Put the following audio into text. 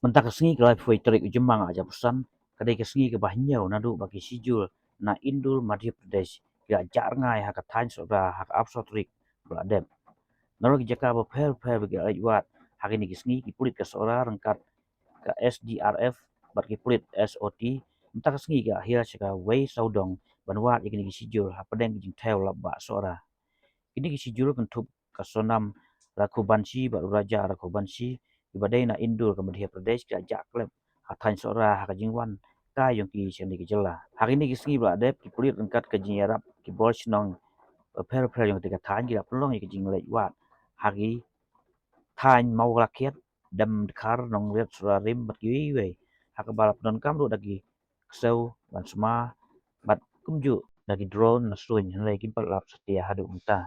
Mentah kesengi kelai foi terik ujemang aja pesan, kadai kesengi ke bahnyau nadu bagi sijul na Indul Madhya Pradesh kira jar ngai hak Thain Sohra hak Apso terik beladem. Naru ki jaka ba pher bagi ajwat hak ini kesengi ki pulit ke Sohra rengkat ke SDRF bat ki pulit SOT mentah kesengi ke akhir seka wei saudong banwat ikini ki sijul hak pedeng ki jing theu labba Sohra. Kini ki sijul kentup ke sonam Rakhubansi bat raja Rakhubansi ibadai na Indul ke Madhya Pradesh ke ajak klep Thain Sohra hak Jingwan ka yung ki sendi ki jela. Hari ini ki sengi beladep ki pulit rengkat ke jing Arab ki bol sinong per yung tiga Thain ki pelong ki jing lewat. Hari Thain mau rakyat dam dekar nong liat Sohra rim bat ki we hak balap non kam ru dagi kesau ban sema bat kumju dagi drone na suin lagi balap setia hadu mentah.